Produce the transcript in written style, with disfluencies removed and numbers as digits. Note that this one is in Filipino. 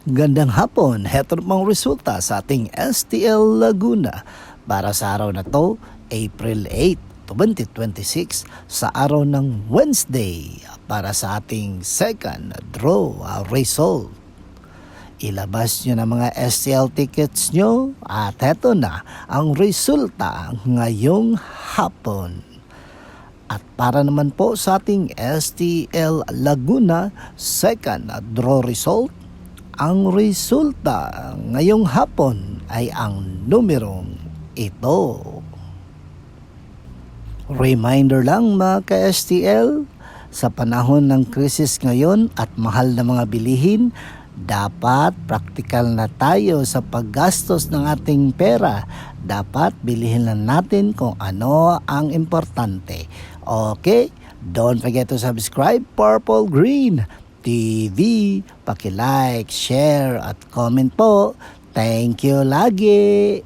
Gandang hapon, heto namang resulta sa ating STL Laguna para sa araw na to, April 8, 2026, sa araw ng Wednesday para sa ating second draw result. Ilabas nyo na mga STL tickets nyo at heto na ang resulta ngayong hapon. At para naman po sa ating STL Laguna second draw result, ang resulta ngayong hapon ay ang numerong ito. Reminder lang mga ka-STL, sa panahon ng krisis ngayon at mahal na mga bilihin, dapat praktikal na tayo sa paggastos ng ating pera. Dapat bilihin lang natin kung ano ang importante. Okay? Don't forget to subscribe Purple Green TV. Paki-like, share at comment po. Thank you lagi.